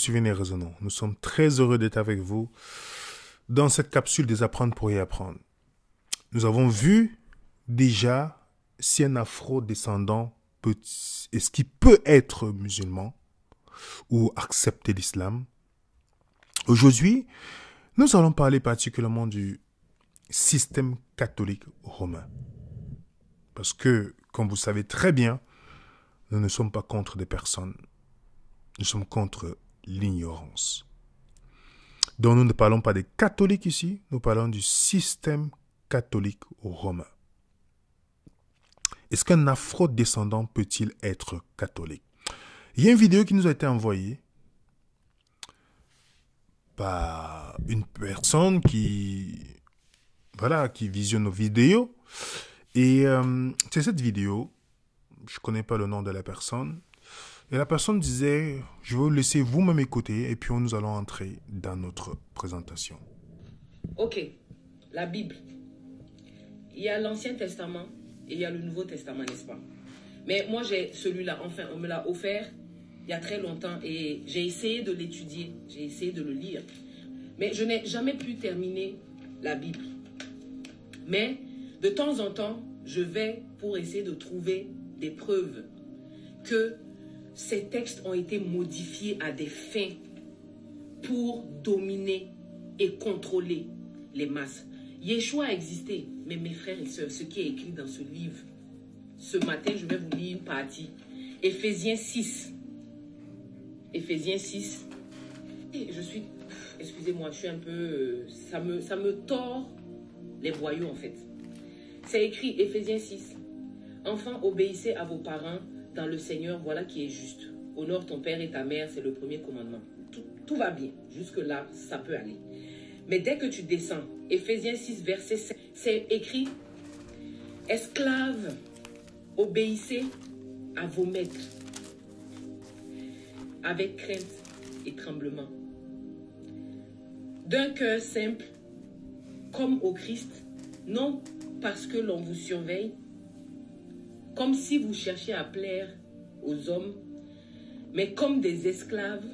Cultivons et raisonnons. Nous sommes très heureux d'être avec vous dans cette capsule des apprendre pour y apprendre. Nous avons vu déjà si un afro-descendant est-ce qu'il peut être musulman ou accepter l'islam. Aujourd'hui, nous allons parler particulièrement du système catholique romain. Parce que, comme vous savez très bien, nous ne sommes pas contre des personnes. Nous sommes contre l'ignorance. Donc nous ne parlons pas des catholiques ici, nous parlons du système catholique romain. Est-ce qu'un afro-descendant peut-il être catholique? Il y a une vidéo qui nous a été envoyée par une personne qui visionne nos vidéos. Et c'est cette vidéo, je ne connais pas le nom de la personne. Et la personne disait, je vais vous laisser vous-même écouter et puis nous allons entrer dans notre présentation. Ok, la Bible. Il y a l'Ancien Testament et il y a le Nouveau Testament, n'est-ce pas? Mais moi, j'ai celui-là, enfin, on me l'a offert il y a très longtemps et j'ai essayé de l'étudier, j'ai essayé de le lire. Mais je n'ai jamais pu terminer la Bible. Mais de temps en temps, je vais pour essayer de trouver des preuves que ces textes ont été modifiés à des fins pour dominer et contrôler les masses. Yeshua a existé, mais mes frères et sœurs, ce qui est écrit dans ce livre, ce matin, je vais vous lire une partie. Éphésiens 6. Éphésiens 6. Et je suis, excusez-moi, je suis un peu, ça me tord les boyaux en fait. C'est écrit, Éphésiens 6. Enfants, obéissez à vos parents dans le Seigneur, voilà qui est juste. Honore ton père et ta mère, c'est le premier commandement. Tout va bien, jusque-là, ça peut aller. Mais dès que tu descends, Éphésiens 6, verset 7, c'est écrit, esclaves, obéissez à vos maîtres, avec crainte et tremblement. D'un cœur simple, comme au Christ, non parce que l'on vous surveille, comme si vous cherchiez à plaire aux hommes, mais comme des esclaves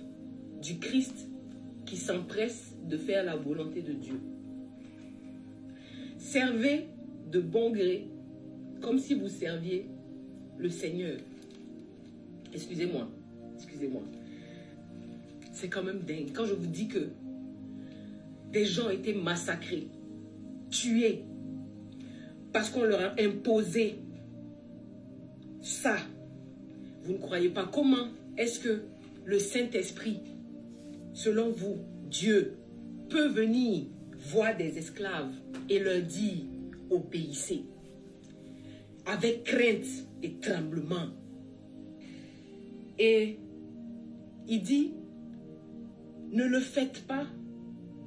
du Christ qui s'empressent de faire la volonté de Dieu. Servez de bon gré, comme si vous serviez le Seigneur. Excusez-moi. C'est quand même dingue. Quand je vous dis que des gens ont été massacrés, tués, parce qu'on leur a imposé ça. Vous ne croyez pas? Comment est-ce que le Saint-Esprit, selon vous, Dieu, peut venir voir des esclaves et leur dire obéissez avec crainte et tremblement? Et il dit, ne le faites pas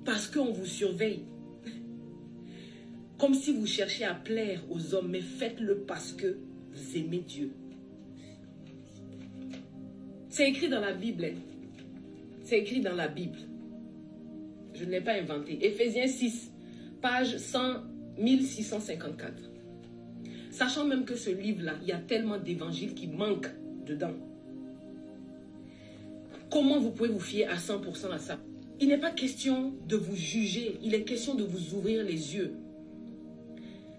parce qu'on vous surveille, comme si vous cherchiez à plaire aux hommes, mais faites-le parce que vous aimez Dieu. C'est écrit dans la Bible. C'est écrit dans la Bible. Je ne l'ai pas inventé. Éphésiens 6, page 1654. Sachant même que ce livre-là, il y a tellement d'évangiles qui manquent dedans. Comment vous pouvez vous fier à 100% à ça? Il n'est pas question de vous juger, il est question de vous ouvrir les yeux.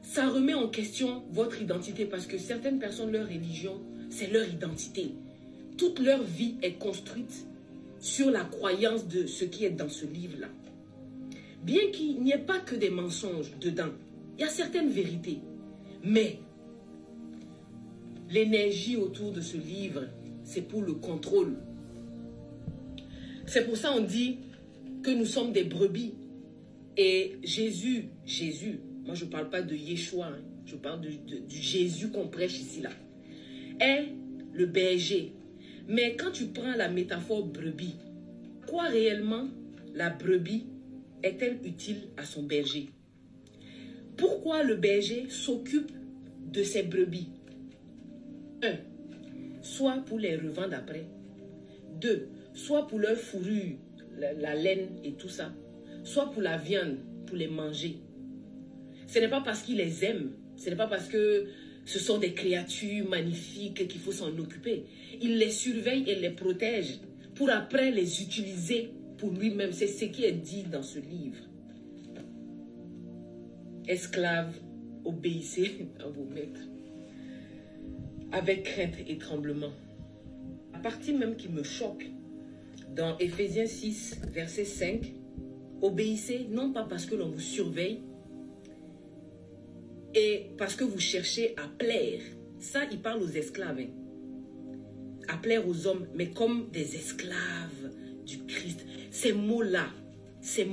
Ça remet en question votre identité parce que certaines personnes, leur religion, c'est leur identité. Toute leur vie est construite sur la croyance de ce qui est dans ce livre-là. Bien qu'il n'y ait pas que des mensonges dedans, il y a certaines vérités. Mais l'énergie autour de ce livre, c'est pour le contrôle. C'est pour ça qu'on dit que nous sommes des brebis. Et Jésus, moi je ne parle pas de Yeshua, hein, je parle du Jésus qu'on prêche ici là, est le berger. Mais quand tu prends la métaphore brebis, quoi réellement la brebis est-elle utile à son berger? Pourquoi le berger s'occupe de ses brebis? 1. Soit pour les revendre après. 2. Soit pour leur fourrure, la laine et tout ça. Soit pour la viande, pour les manger. Ce n'est pas parce qu'il les aime. Ce n'est pas parce que ce sont des créatures magnifiques qu'il faut s'en occuper. Il les surveille et les protège pour après les utiliser pour lui-même. C'est ce qui est dit dans ce livre. Esclaves, obéissez à vos maîtres avec crainte et tremblement. La partie même qui me choque, dans Éphésiens 6, verset 5, obéissez non pas parce que l'on vous surveille et parce que vous cherchez à plaire. Ça, il parle aux esclaves. Hein. À plaire aux hommes, mais comme des esclaves du Christ. Ces mots-là, c'est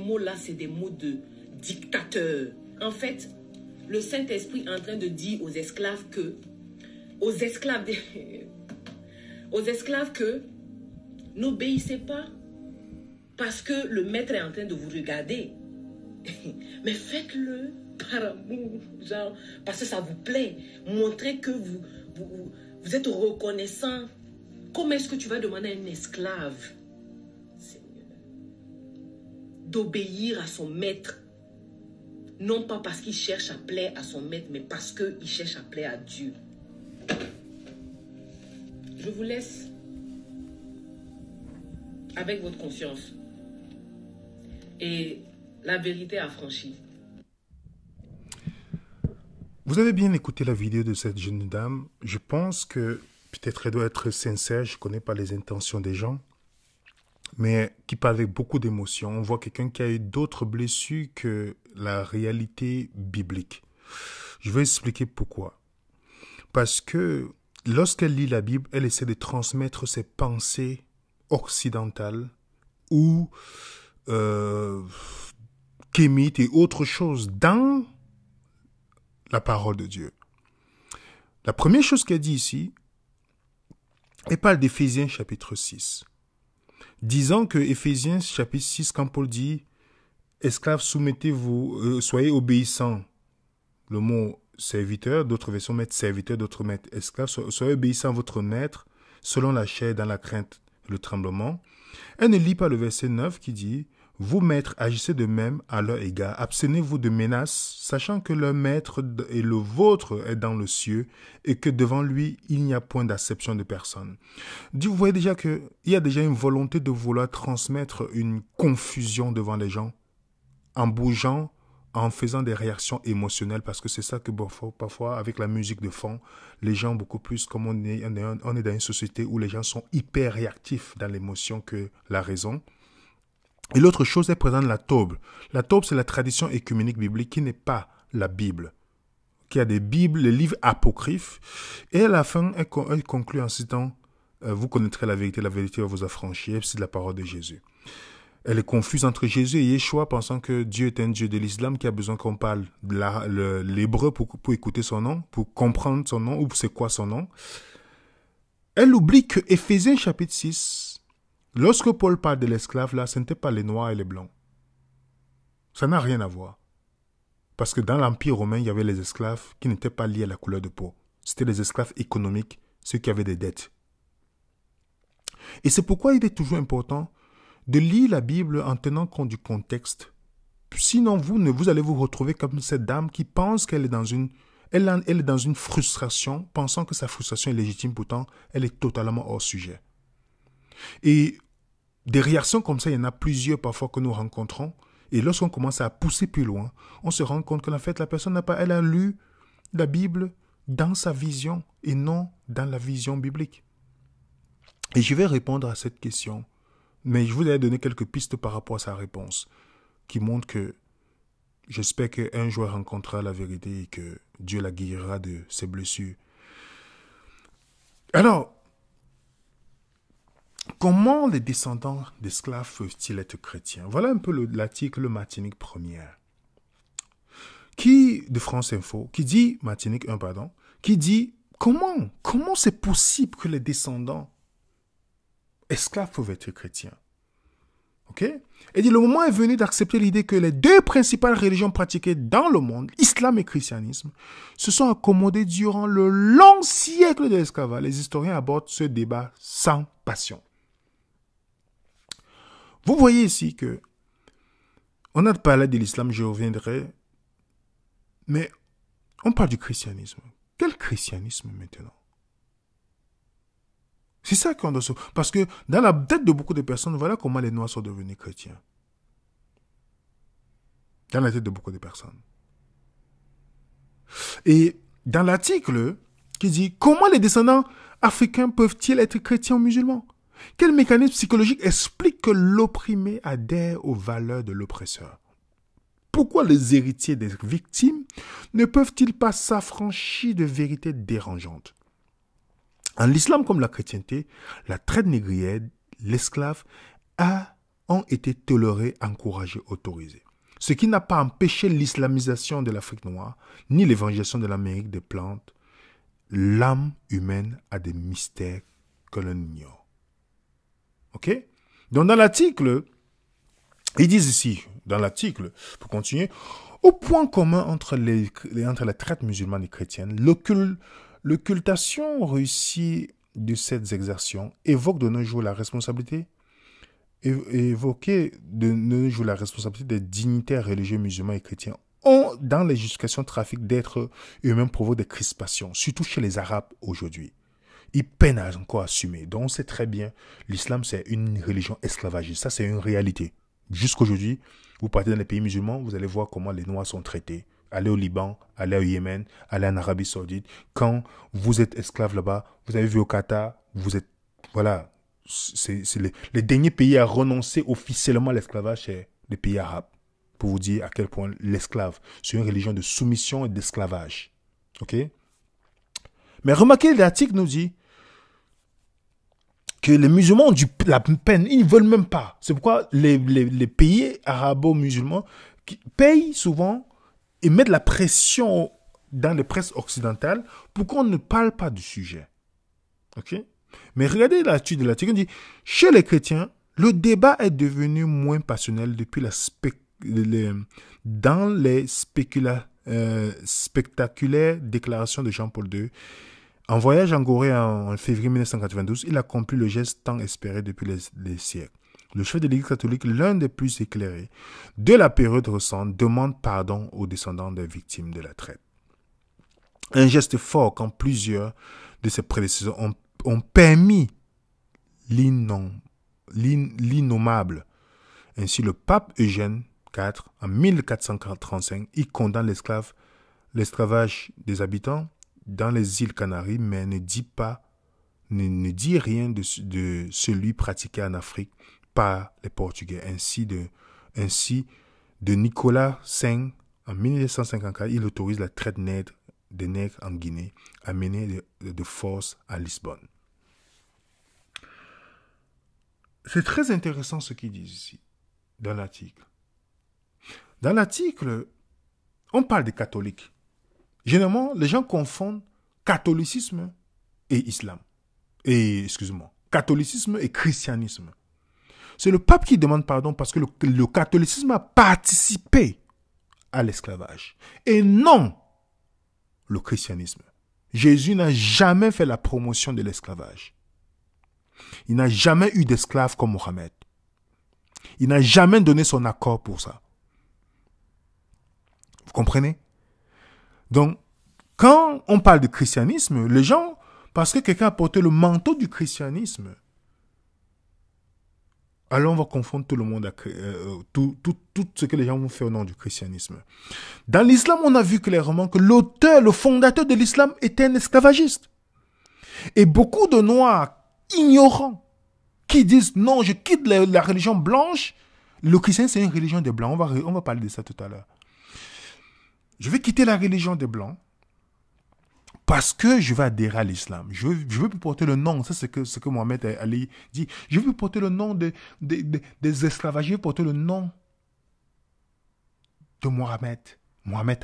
des mots de dictateur. En fait, le Saint-Esprit est en train de dire aux esclaves que, n'obéissez pas parce que le maître est en train de vous regarder. Mais faites-le par amour, genre, parce que ça vous plaît. Montrez que vous êtes reconnaissant. Comment est-ce que tu vas demander à un esclave, Seigneur, d'obéir à son maître? Non pas parce qu'il cherche à plaire à son maître, mais parce qu'il cherche à plaire à Dieu. Je vous laisse avec votre conscience. Et la vérité affranchie. Vous avez bien écouté la vidéo de cette jeune dame. Je pense que peut-être elle doit être sincère. Je ne connais pas les intentions des gens. Mais qui parle avec beaucoup d'émotion. On voit quelqu'un qui a eu d'autres blessures que la réalité biblique. Je vais expliquer pourquoi. Parce que lorsqu'elle lit la Bible, elle essaie de transmettre ses pensées occidentales ou kémites et autres choses dans la parole de Dieu. La première chose qu'elle dit ici, elle parle d'Éphésiens chapitre 6. Disant que Éphésiens chapitre 6, quand Paul dit « Esclaves, soumettez-vous, soyez obéissants », le mot « serviteur », d'autres versions mettent « serviteur », d'autres mettent « esclaves », soyez obéissants à votre maître, selon la chair, dans la crainte et le tremblement. Elle ne lit pas le verset 9 qui dit « Vous, maîtres, agissez de même à leur égard, abstenez-vous de menaces, sachant que leur maître et le vôtre est dans le ciel, et que devant lui, il n'y a point d'acception de personne. » Vous voyez déjà qu'il y a déjà une volonté de vouloir transmettre une confusion devant les gens, en bougeant, en faisant des réactions émotionnelles, parce que c'est ça que parfois, avec la musique de fond, les gens beaucoup plus, comme on est dans une société où les gens sont hyper réactifs dans l'émotion que la raison. Et l'autre chose, elle présente la Taube. La Taube, c'est la tradition écuménique biblique qui n'est pas la Bible, qui a des Bibles, les livres apocryphes. Et à la fin, elle conclut en citant « Vous connaîtrez la vérité va vous affranchir », c'est la parole de Jésus. Elle est confuse entre Jésus et Yeshua, pensant que Dieu est un Dieu de l'islam qui a besoin qu'on parle de l'hébreu pour écouter son nom, pour comprendre son nom, ou c'est quoi son nom. Elle oublie que Éphésiens chapitre 6, lorsque Paul parle de l'esclave, là, ce n'était pas les noirs et les blancs. Ça n'a rien à voir. Parce que dans l'Empire romain, il y avait les esclaves qui n'étaient pas liés à la couleur de peau. C'était les esclaves économiques, ceux qui avaient des dettes. Et c'est pourquoi il est toujours important de lire la Bible en tenant compte du contexte. Sinon, vous allez vous retrouver comme cette dame qui pense qu'elle est dans elle est dans une frustration, pensant que sa frustration est légitime, pourtant, elle est totalement hors sujet. Et des réactions comme ça, il y en a plusieurs parfois que nous rencontrons. Et lorsqu'on commence à pousser plus loin, on se rend compte qu'en fait, la personne elle a lu la Bible dans sa vision et non dans la vision biblique. Et je vais répondre à cette question, mais je vous ai donné quelques pistes par rapport à sa réponse, qui montrent que j'espère qu'un jour elle rencontrera la vérité et que Dieu la guérira de ses blessures. Alors, comment les descendants d'esclaves peuvent-ils être chrétiens? Voilà un peu l'article Martinique Première, de France Info, qui dit, Martinique 1, pardon, qui dit, comment c'est possible que les descendants esclaves peuvent être chrétiens? Ok? Et dit, le moment est venu d'accepter l'idée que les deux principales religions pratiquées dans le monde, islam et christianisme, se sont accommodées durant le long siècle de l'esclavage. Les historiens abordent ce débat sans passion. Vous voyez ici que on a parlé de l'islam, je reviendrai, mais on parle du christianisme. Quel christianisme maintenant? C'est ça qu'on doit se... Parce que dans la tête de beaucoup de personnes, voilà comment les Noirs sont devenus chrétiens. Dans la tête de beaucoup de personnes. Et dans l'article qui dit « Comment les descendants africains peuvent-ils être chrétiens ou musulmans? Quel mécanisme psychologique explique que l'opprimé adhère aux valeurs de l'oppresseur? Pourquoi les héritiers des victimes ne peuvent-ils pas s'affranchir de vérités dérangeantes? En l'islam comme la chrétienté, la traite négrière, l'esclave ont été tolérés, encouragés, autorisés. Ce qui n'a pas empêché l'islamisation de l'Afrique noire, ni l'évangélisation de l'Amérique des plantes. L'âme humaine a des mystères que l'on ignore. Ok? Donc dans l'article, ils disent ici, dans l'article, pour continuer, au point commun entre la traite musulmane et chrétienne, l'occultation réussie de cette exaction évoque de nos jours la responsabilité évoquer de nos jours la responsabilité des dignitaires religieux musulmans et chrétiens ont, dans les justifications de trafic d'êtres eux-mêmes, provoquent des crispations, surtout chez les Arabes aujourd'hui. Ils peinent à encore assumer. Donc on sait très bien, l'islam c'est une religion esclavagiste. Ça c'est une réalité. Jusqu'aujourd'hui, vous partez dans les pays musulmans, vous allez voir comment les Noirs sont traités. Allez au Liban, allez au Yémen, allez en Arabie Saoudite. Quand vous êtes esclave là-bas, vous avez vu au Qatar, vous êtes... Voilà. C'est les derniers pays à renoncer officiellement à l'esclavage, c'est les pays arabes. Pour vous dire à quel point l'esclave, c'est une religion de soumission et d'esclavage. Ok? Mais remarquez, l'article nous dit que les musulmans ont la peine, ils ne veulent même pas. C'est pourquoi les pays arabo-musulmans payent souvent et mettent la pression dans les presses occidentales pour qu'on ne parle pas du sujet. Ok? Mais regardez l'attitude de l'article, on dit « Chez les chrétiens, le débat est devenu moins passionnel depuis dans les spectaculaires déclarations de Jean-Paul II. En voyage en Corée en février 1992, il accomplit le geste tant espéré depuis les siècles. Le chef de l'Église catholique, l'un des plus éclairés de la période récente, demande pardon aux descendants des victimes de la traite. Un geste fort quand plusieurs de ses prédécesseurs ont permis l'innommable. Ainsi, le pape Eugène IV, en 1435, il condamne l'esclavage des habitants dans les îles Canaries, mais ne dit rien de celui pratiqué en Afrique par les Portugais. Ainsi de Nicolas V, en 1954, il autorise la traite des nègres en Guinée, amenée de force à Lisbonne. C'est très intéressant ce qu'ils disent ici, dans l'article. Dans l'article, on parle des catholiques. Généralement, les gens confondent catholicisme et islam. Catholicisme et christianisme. C'est le pape qui demande pardon parce que le catholicisme a participé à l'esclavage. Et non le christianisme. Jésus n'a jamais fait la promotion de l'esclavage. Il n'a jamais eu d'esclave comme Mohammed. Il n'a jamais donné son accord pour ça. Vous comprenez? Donc, quand on parle de christianisme, les gens, parce que quelqu'un a porté le manteau du christianisme, alors on va confondre tout le monde à tout ce que les gens vont faire au nom du christianisme. Dans l'islam, on a vu clairement que l'auteur, le fondateur de l'islam était un esclavagiste. Et beaucoup de noirs ignorants qui disent non, je quitte la religion blanche. Le christianisme, c'est une religion des blancs. On va parler de ça tout à l'heure. Je vais quitter la religion des blancs parce que je vais adhérer à l'islam. Je veux plus porter le nom. Ça, c'est ce que Mohamed Ali dit. Je veux plus porter le nom des esclavages. Je veux porter le nom de Mohamed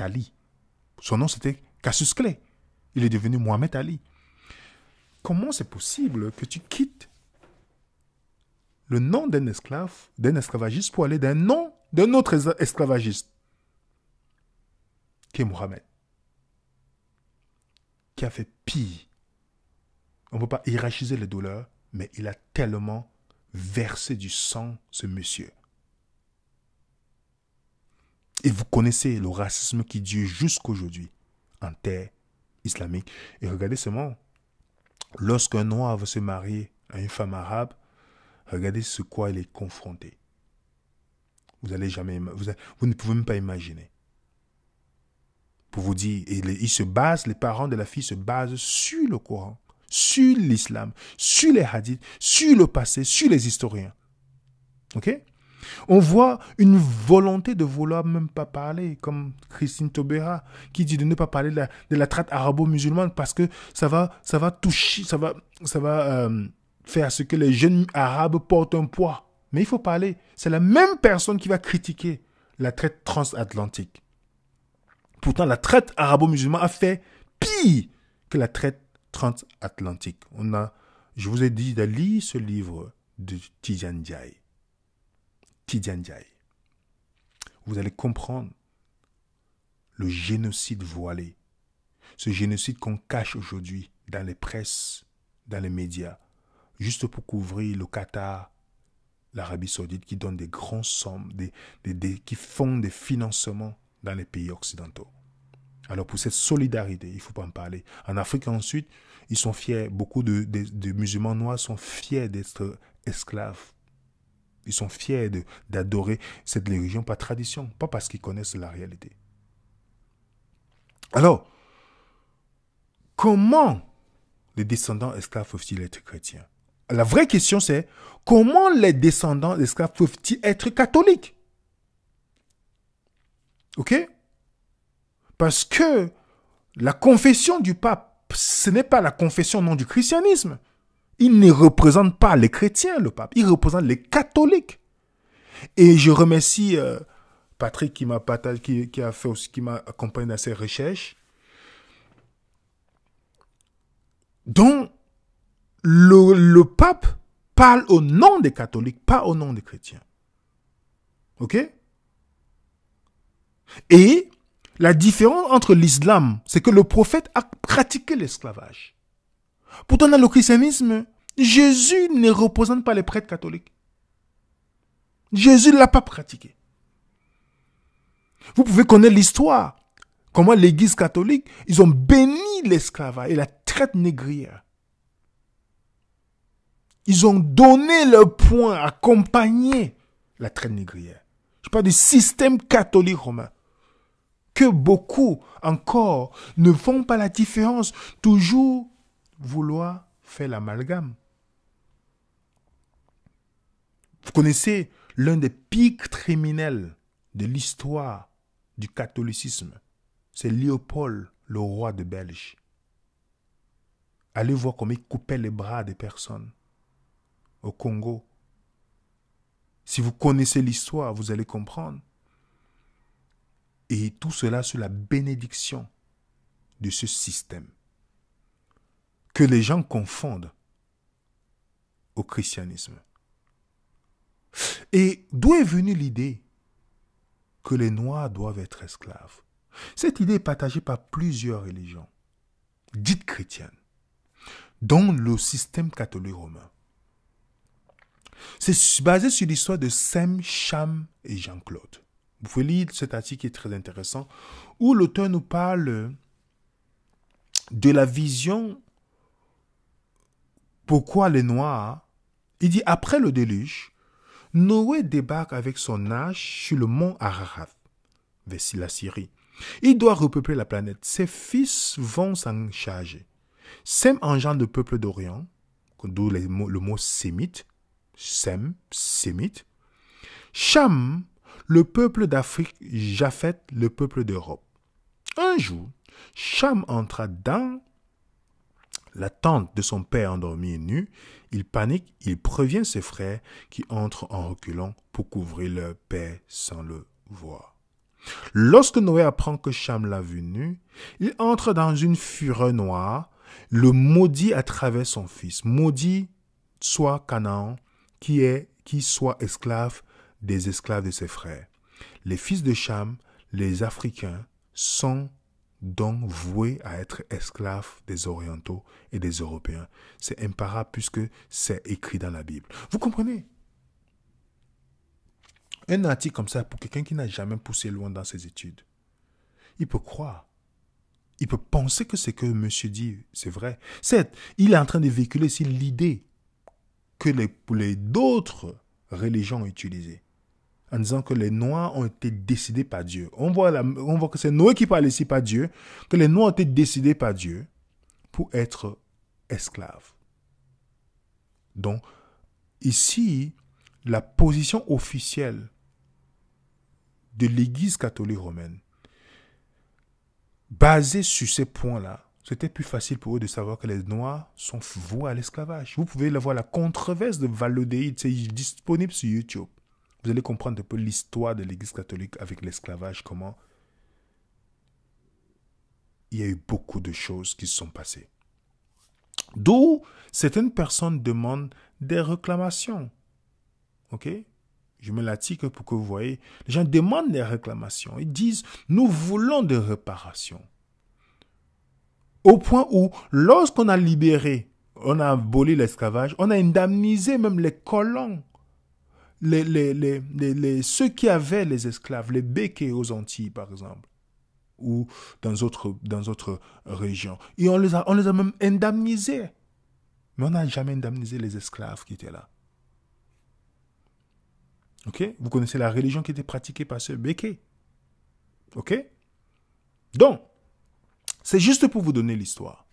Ali. Son nom, c'était Cassius Clay. Il est devenu Mohamed Ali. Comment c'est possible que tu quittes le nom d'un esclavagiste pour aller d'un nom d'un autre esclavagiste qui est Mohamed, qui a fait pire. On ne peut pas hiérarchiser les douleurs, mais il a tellement versé du sang, ce monsieur. Et vous connaissez le racisme qui dure jusqu'aujourd'hui en terre islamique. Et regardez seulement, lorsqu'un noir veut se marier à une femme arabe, regardez ce quoi elle est confrontée. Vous ne pouvez même pas imaginer. Pour vous dire, les parents de la fille se basent sur le Coran, sur l'islam, sur les hadiths, sur le passé, sur les historiens. Ok? On voit une volonté de vouloir même pas parler, comme Christine Taubira, qui dit de ne pas parler de la traite arabo-musulmane parce que ça va toucher, ça va faire ce que les jeunes arabes portent un poids. Mais il faut parler. C'est la même personne qui va critiquer la traite transatlantique. Pourtant, la traite arabo-musulmane a fait pire que la traite transatlantique. Je vous ai dit de lire ce livre de Tidjane Ndiaye. Tidjane Ndiaye. Vous allez comprendre le génocide voilé. Ce génocide qu'on cache aujourd'hui dans les presses, dans les médias, juste pour couvrir le Qatar, l'Arabie Saoudite, qui donne des grandes sommes, qui font des financements dans les pays occidentaux. Alors pour cette solidarité, il ne faut pas en parler. En Afrique ensuite, ils sont fiers, beaucoup de musulmans noirs sont fiers d'être esclaves. Ils sont fiers d'adorer cette religion par tradition, pas parce qu'ils connaissent la réalité. Alors, comment les descendants esclaves peuvent-ils être chrétiens? La vraie question c'est, comment les descendants d'esclaves peuvent-ils être catholiques? Ok? Parce que la confession du pape, ce n'est pas la confession non du christianisme. Il ne représente pas les chrétiens, le pape. Il représente les catholiques. Et je remercie Patrick qui m'a accompagné dans ses recherches. Donc, le pape parle au nom des catholiques, pas au nom des chrétiens. Ok? Et la différence entre l'islam, c'est que le prophète a pratiqué l'esclavage. Pourtant, dans le christianisme, Jésus ne représente pas les prêtres catholiques. Jésus ne l'a pas pratiqué. Vous pouvez connaître l'histoire. Comment l'église catholique, ils ont béni l'esclavage et la traite négrière. Ils ont donné leur point, accompagné la traite négrière. Je parle du système catholique romain. Que beaucoup encore ne font pas la différence, toujours vouloir faire l'amalgame. Vous connaissez l'un des pires criminels de l'histoire du catholicisme, c'est Léopold, le roi de Belge. Allez voir comment il coupait les bras des personnes au Congo. Si vous connaissez l'histoire, vous allez comprendre. Et tout cela sous la bénédiction de ce système que les gens confondent au christianisme. Et d'où est venue l'idée que les Noirs doivent être esclaves? Cette idée est partagée par plusieurs religions, dites chrétiennes, dont le système catholique romain. C'est basé sur l'histoire de Sem, Cham et Jean-Claude. Vous pouvez lire cet article qui est très intéressant, où l'auteur nous parle de la vision, pourquoi les Noirs, il dit, après le déluge, Noé débarque avec son âge sur le mont Ararat, vers la Syrie. Il doit repeupler la planète. Ses fils vont s'en charger. Sem engendre le peuple d'Orient, d'où le mot sémite, Sem, sémite. Cham, le peuple d'Afrique, Japheth, le peuple d'Europe. Un jour, Cham entra dans la tente de son père endormi et nu. Il panique, il prévient ses frères qui entrent en reculant pour couvrir leur père sans le voir. Lorsque Noé apprend que Cham l'a vu nu, il entre dans une fureur noire, le maudit à travers son fils. Maudit soit Canaan, qui soit esclave des esclaves de ses frères. Les fils de Cham, les Africains, sont donc voués à être esclaves des Orientaux et des Européens. C'est imparable puisque c'est écrit dans la Bible. Vous comprenez? Un article comme ça, pour quelqu'un qui n'a jamais poussé loin dans ses études, il peut croire. Il peut penser que ce que monsieur dit, c'est vrai. Certes, il est en train de véhiculer ici l'idée que d'autres religions ont utilisé, en disant que les Noirs ont été décidés par Dieu. On voit que c'est Noé qui parle ici, pas Dieu, que les Noirs ont été décidés par Dieu pour être esclaves. Donc, ici, la position officielle de l'Église catholique romaine, basée sur ces points-là, c'était plus facile pour eux de savoir que les Noirs sont voués à l'esclavage. Vous pouvez voir la controverse de Valodéide, c'est disponible sur YouTube. Vous allez comprendre un peu l'histoire de l'Église catholique avec l'esclavage, comment il y a eu beaucoup de choses qui se sont passées. D'où certaines personnes demandent des réclamations. Ok? Je mets l'article pour que vous voyez. Les gens demandent des réclamations. Ils disent, nous voulons des réparations. Au point où, lorsqu'on a libéré, on a aboli l'esclavage, on a indemnisé même les colons. Ceux qui avaient les esclaves, les béquets aux Antilles, par exemple, ou dans d'autres régions. Et on les a même indemnisés. Mais on n'a jamais indemnisé les esclaves qui étaient là. Ok? Vous connaissez la religion qui était pratiquée par ce béquet. Ok? Donc, c'est juste pour vous donner l'histoire.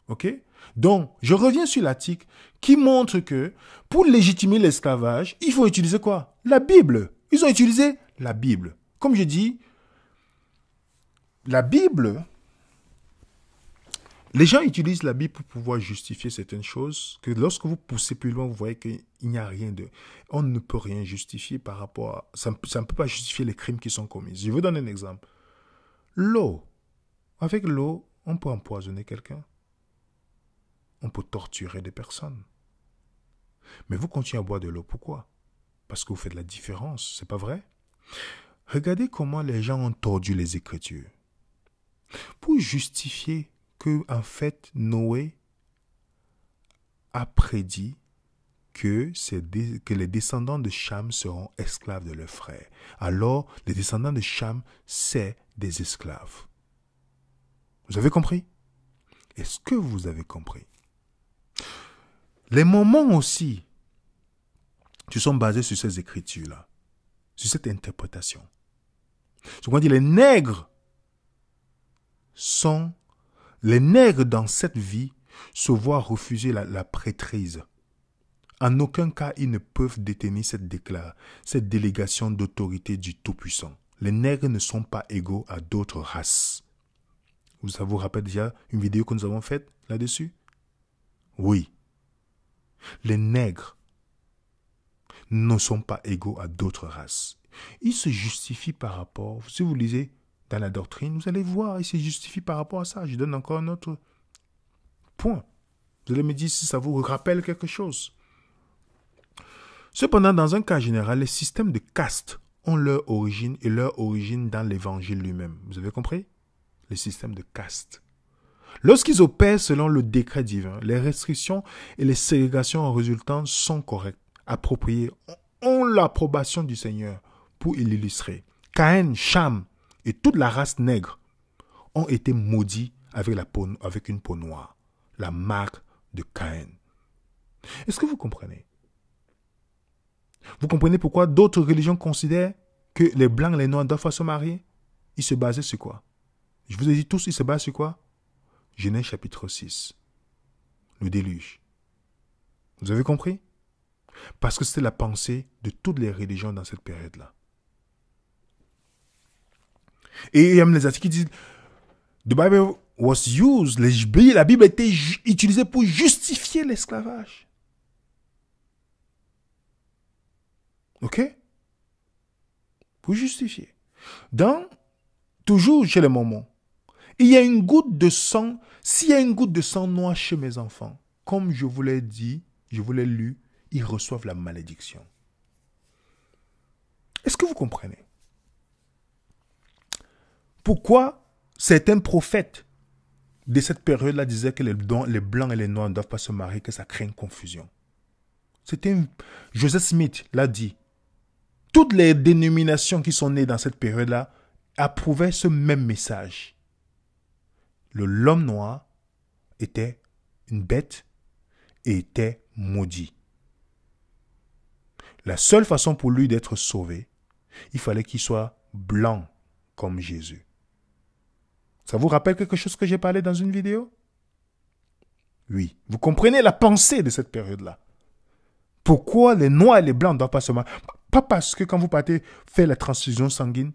Ok? Donc, je reviens sur l'article qui montre que pour légitimer l'esclavage, il faut utiliser quoi? La Bible. Ils ont utilisé la Bible. Comme je dis, la Bible, les gens utilisent la Bible pour pouvoir justifier certaines choses, que lorsque vous poussez plus loin, vous voyez qu'il n'y a rien de... On ne peut rien justifier par rapport à... Ça ne peut pas justifier les crimes qui sont commis. Je vous donne un exemple. L'eau. Avec l'eau, on peut empoisonner quelqu'un. On peut torturer des personnes. Mais vous continuez à boire de l'eau. Pourquoi? Parce que vous faites la différence. C'est pas vrai? Regardez comment les gens ont tordu les Écritures. Pour justifier que, en fait, Noé a prédit que les descendants de Cham seront esclaves de leurs frères. Alors, les descendants de Cham, c'est des esclaves. Vous avez compris? Est-ce que vous avez compris? Les moments aussi qui sont basés sur ces écritures-là, sur cette interprétation. Je veux dire, les nègres dans cette vie se voient refuser la prêtrise. En aucun cas, ils ne peuvent détenir cette délégation d'autorité du Tout-Puissant. Les nègres ne sont pas égaux à d'autres races. Ça vous rappelle déjà une vidéo que nous avons faite là-dessus? Oui. Les nègres ne sont pas égaux à d'autres races. Ils se justifient par rapport, si vous lisez dans la doctrine, vous allez voir, ils se justifient par rapport à ça. Je donne encore un autre point. Vous allez me dire si ça vous rappelle quelque chose. Cependant, dans un cas général, les systèmes de caste ont leur origine dans l'évangile lui-même. Vous avez compris? Les systèmes de caste. Lorsqu'ils opèrent selon le décret divin, les restrictions et les ségrégations en résultant sont correctes, appropriées, ont l'approbation du Seigneur pour l'illustrer. Caïn, Cham et toute la race nègre ont été maudits avec une peau noire, la marque de Caïn. Est-ce que vous comprenez? Vous comprenez pourquoi d'autres religions considèrent que les blancs et les noirs doivent se marier? Ils se basaient sur quoi? Je vous ai dit tous, ils se basent sur quoi? Genèse chapitre 6. Le déluge. Vous avez compris? Parce que c'était la pensée de toutes les religions dans cette période-là. Et il y a même les articles qui disent The Bible was used. La Bible a été utilisée pour justifier l'esclavage. Ok? Pour justifier. Toujours chez les Mormons, il y a une goutte de sang. S'il y a une goutte de sang noir chez mes enfants, comme je vous l'ai dit, je vous l'ai lu, ils reçoivent la malédiction. Est-ce que vous comprenez? Pourquoi certains prophètes de cette période-là disaient que les blancs et les noirs ne doivent pas se marier, que ça crée une confusion? Joseph Smith l'a dit. Toutes les dénominations qui sont nées dans cette période-là approuvaient ce même message. L'homme noir était une bête et était maudit. la seule façon pour lui d'être sauvé, il fallait qu'il soit blanc comme Jésus. Ça vous rappelle quelque chose que j'ai parlé dans une vidéo? Oui. Vous comprenez la pensée de cette période-là. Pourquoi les noirs et les blancs ne doivent pas se marier? Pas parce que quand vous partez faire la transfusion sanguine,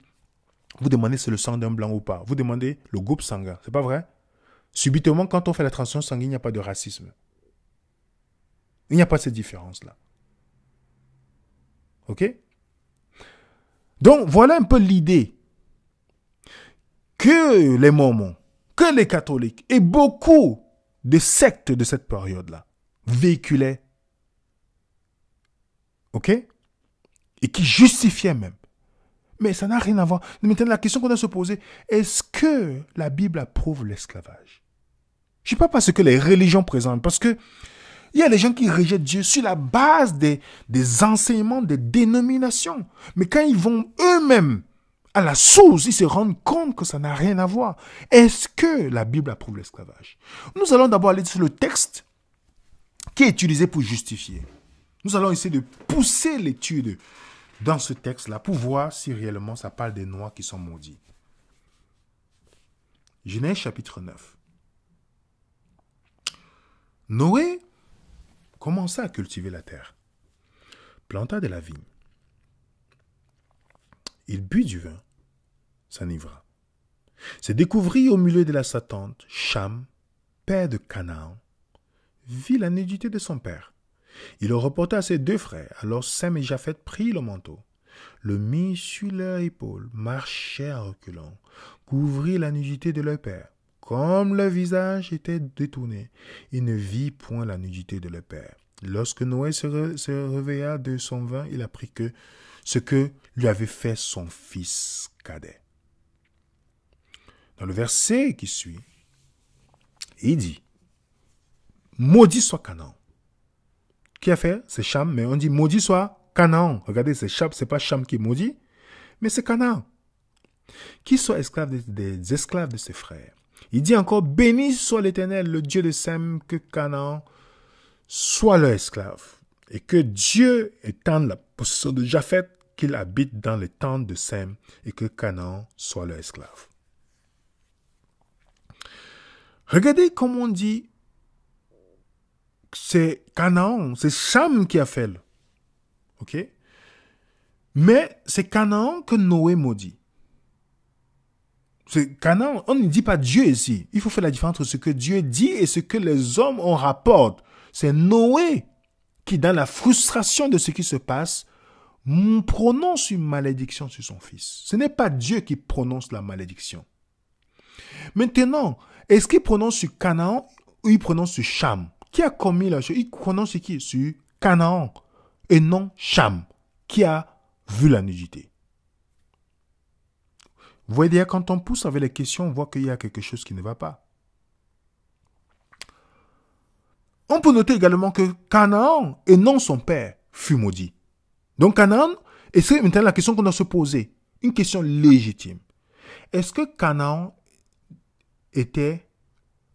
vous demandez si c'est le sang d'un blanc ou pas. Vous demandez le groupe sanguin. C'est pas vrai? Subitement, quand on fait la transfusion sanguine, il n'y a pas de racisme. Il n'y a pas cette différence-là. OK? Donc, voilà un peu l'idée que les Mormons, que les catholiques et beaucoup de sectes de cette période-là véhiculaient. OK? Et qui justifiaient même. Mais ça n'a rien à voir. Maintenant, la question qu'on doit se poser, est-ce que la Bible approuve l'esclavage? Je ne sais pas parce que les religions présentent, parce que il y a des gens qui rejettent Dieu sur la base des enseignements des dénominations. Mais quand ils vont eux-mêmes à la source, ils se rendent compte que ça n'a rien à voir. Est-ce que la Bible approuve l'esclavage? Nous allons d'abord aller sur le texte qui est utilisé pour justifier. Nous allons essayer de pousser l'étude dans ce texte-là pour voir si réellement ça parle des Noirs qui sont maudits. Genèse chapitre 9. Noé commença à cultiver la terre, planta de la vigne. Il but du vin, s'enivra. Se découvrit au milieu de sa tente, Cham, père de Canaan, vit la nudité de son père. Il le reporta à ses deux frères. Alors Sem et Japheth prirent le manteau, le mit sur leur épaule, marchèrent à reculons, couvrirent la nudité de leur père. Comme leur visage était détourné, il ne vit point la nudité de leur père. Lorsque Noé se réveilla de son vin, il apprit que ce que lui avait fait son fils cadet. Dans le verset qui suit, il dit, « Maudit soit Canaan. » Qui a fait? C'est Cham, mais on dit, « Maudit soit Canaan. » Regardez, c'est pas Cham qui est maudit, mais c'est Canaan. Qui soit esclave des esclaves de ses frères. Il dit encore, « Béni soit l'Éternel, le Dieu de Sem, que Canaan soit leur esclave. Et que Dieu étende la possession de Japheth, qu'il habite dans les tentes de Sem, et que Canaan soit leur esclave. » Regardez comme on dit, c'est Canaan, c'est Cham qui a fait le. OK? Mais c'est Canaan que Noé maudit. C'est Canaan, on ne dit pas Dieu ici. Il faut faire la différence entre ce que Dieu dit et ce que les hommes en rapportent. C'est Noé qui, dans la frustration de ce qui se passe, prononce une malédiction sur son fils. Ce n'est pas Dieu qui prononce la malédiction. Maintenant, est-ce qu'il prononce sur Canaan ou il prononce sur Cham? Qui a commis la chose? Il prononce sur qui? Sur Canaan et non Cham, qui a vu la nudité. Vous voyez déjà, quand on pousse avec les questions, on voit qu'il y a quelque chose qui ne va pas. On peut noter également que Canaan et non son père fut maudit. Donc Canaan, et c'est maintenant la question qu'on doit se poser, une question légitime. Est-ce que Canaan était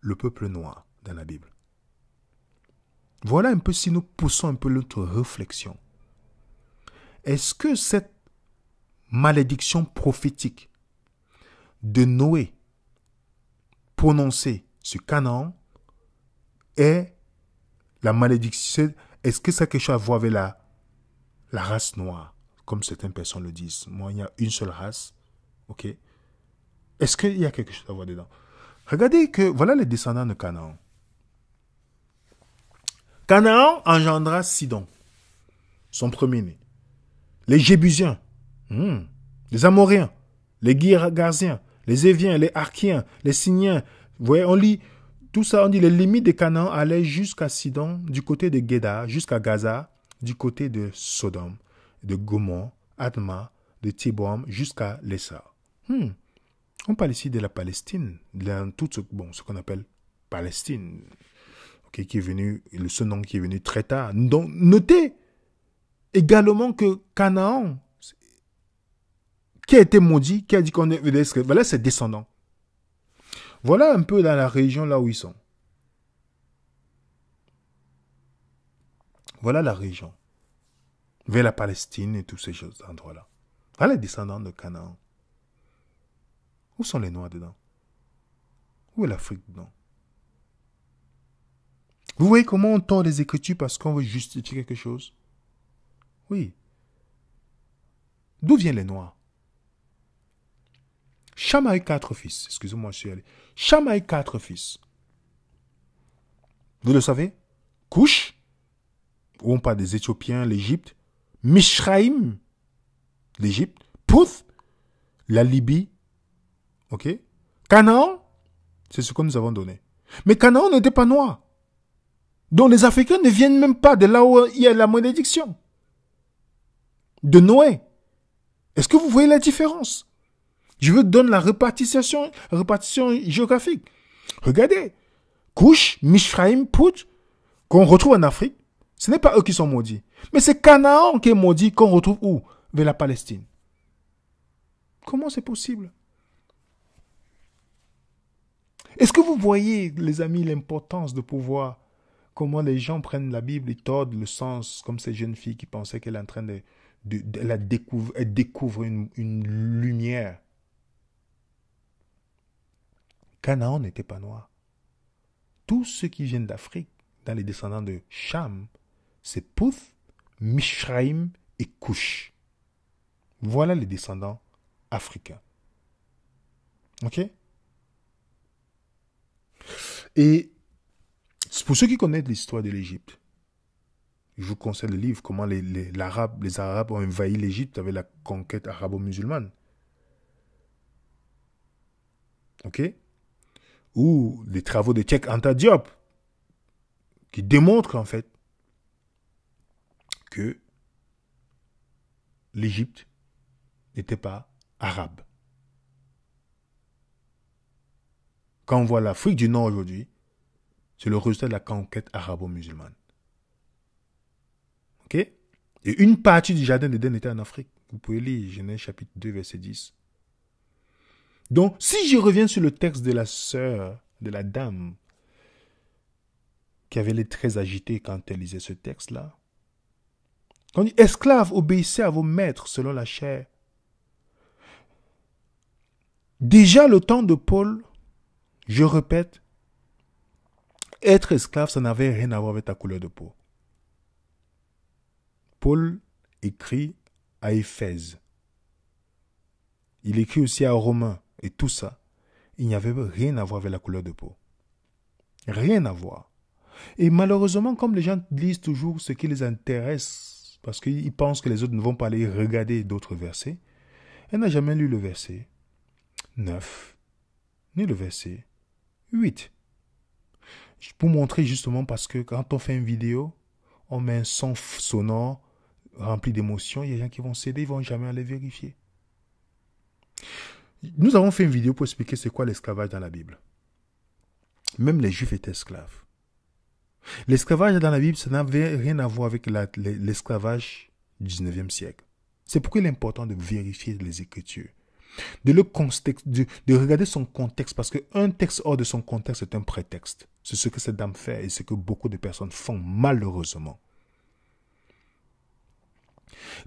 le peuple noir dans la Bible? Voilà un peu si nous poussons un peu notre réflexion. Est-ce que cette malédiction prophétique de Noé prononcée sur Canaan est la malédiction? Est-ce que ça a quelque chose à voir avec la race noire, comme certaines personnes le disent? Moi, il y a une seule race. OK? Est-ce qu'il y a quelque chose à voir dedans? Regardez que voilà les descendants de Canaan. Canaan engendra Sidon, son premier-né. Les Jébusiens, les Amoréens, les Girgaziens, les Éviens, les Archiens, les Siniens. Vous voyez, on lit tout ça, on dit les limites de Canaan allaient jusqu'à Sidon, du côté de Guéda, jusqu'à Gaza, du côté de Sodome, de Gomorrhe, Adma, de Tiboam, jusqu'à Lessa. On parle ici de la Palestine, de tout ce qu'on appelle Palestine, okay, qui est venu, ce nom qui est venu très tard. Donc, notez également que Canaan, qui a été maudit, qui a dit qu'on est esclave, voilà ses descendants. Voilà un peu dans la région là où ils sont. Voilà la région. vers la Palestine et tous ces endroits-là. Voilà les descendants de Canaan. Où sont les Noirs dedans? Où est l'Afrique dedans? Vous voyez comment on tord les Écritures parce qu'on veut justifier quelque chose? Oui. D'où viennent les Noirs? Cham a eu 4 fils. Excusez-moi, je suis allé. Cham a eu 4 fils. Vous le savez? Couche, où on parle des Éthiopiens, l'Égypte. Mishraïm, l'Égypte. Pouth, la Libye. Ok? Canaan, c'est ce que nous avons donné. Mais Canaan n'était pas noir. Donc les Africains ne viennent même pas de là où il y a la malédiction. De Noé. Est-ce que vous voyez la différence? Je vous donne la répartition géographique. Regardez. Couche, Mishraïm, Pouth, qu'on retrouve en Afrique, ce n'est pas eux qui sont maudits. Mais c'est Canaan qui est maudit qu'on retrouve où? Vers la Palestine. Comment c'est possible? Est-ce que vous voyez, les amis, l'importance de pouvoir, comment les gens prennent la Bible et tordent le sens, comme ces jeunes filles qui pensaient qu'elle est en train de la découvrir, elle découvre une lumière. Canaan n'était pas noir. Tous ceux qui viennent d'Afrique, dans les descendants de Cham, c'est Pouth, Mishraïm et Couche. Voilà les descendants africains. Ok? Et pour ceux qui connaissent l'histoire de l'Égypte, je vous conseille le livre Comment les Arabes ont envahi l'Égypte avec la conquête arabo-musulmane. Ok? Ou les travaux de Cheikh Anta Diop qui démontrent en fait que l'Égypte n'était pas arabe. Quand on voit l'Afrique du Nord aujourd'hui, c'est le résultat de la conquête arabo-musulmane. Ok? Et une partie du jardin d'Éden était en Afrique. Vous pouvez lire Genèse chapitre 2, verset 10. Donc, si je reviens sur le texte de la sœur, de la dame, qui avait les traits agités quand elle lisait ce texte-là, on dit, esclaves, obéissez à vos maîtres selon la chair. Déjà, le temps de Paul, je répète, être esclave, ça n'avait rien à voir avec ta couleur de peau. Paul écrit à Éphèse. Il écrit aussi à Romains et tout ça. Il n'y avait rien à voir avec la couleur de peau. Rien à voir. Et malheureusement, comme les gens lisent toujours ce qui les intéresse, parce qu'ils pensent que les autres ne vont pas aller regarder d'autres versets, elle n'a jamais lu le verset 9, ni le verset 8. Pour montrer justement parce que quand on fait une vidéo, on met un son sonore rempli d'émotions, il y a des gens qui vont céder, ils ne vont jamais aller vérifier. Nous avons fait une vidéo pour expliquer c'est quoi l'esclavage dans la Bible. Même les Juifs étaient esclaves. L'esclavage dans la Bible, ça n'avait rien à voir avec l'esclavage du 19e siècle. C'est pourquoi il est important de vérifier les Écritures. De regarder son contexte, parce qu'un texte hors de son contexte est un prétexte. C'est ce que cette dame fait et ce que beaucoup de personnes font malheureusement.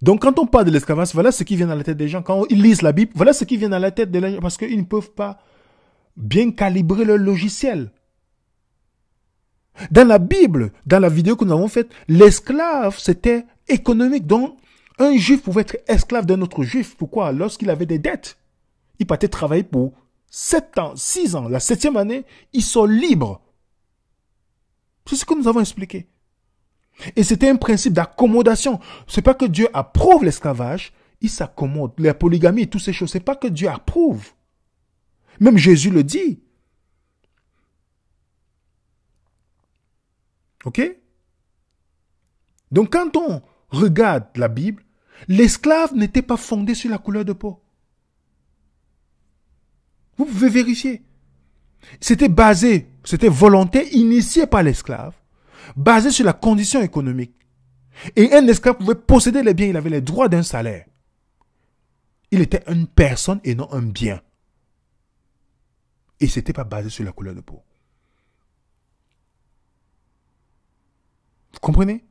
Donc quand on parle de l'esclavage, voilà ce qui vient dans la tête des gens. Quand ils lisent la Bible, voilà ce qui vient dans la tête des gens, parce qu'ils ne peuvent pas bien calibrer leur logiciel. Dans la Bible, dans la vidéo que nous avons faite, l'esclave, c'était économique. Donc, un juif pouvait être esclave d'un autre juif. Pourquoi? Lorsqu'il avait des dettes. Il partait travailler pour 7 ans, 6 ans. La 7e année, ils sont libres. C'est ce que nous avons expliqué. Et c'était un principe d'accommodation. C'est pas que Dieu approuve l'esclavage, il s'accommode. La polygamie et toutes ces choses, c'est pas que Dieu approuve. Même Jésus le dit. Ok? Donc quand on regarde la Bible, l'esclave n'était pas fondé sur la couleur de peau. Vous pouvez vérifier. C'était volonté initiée par l'esclave, basé sur la condition économique. Et un esclave pouvait posséder les biens, il avait les droits d'un salaire. Il était une personne et non un bien. Et ce n'était pas basé sur la couleur de peau. Vous comprenez?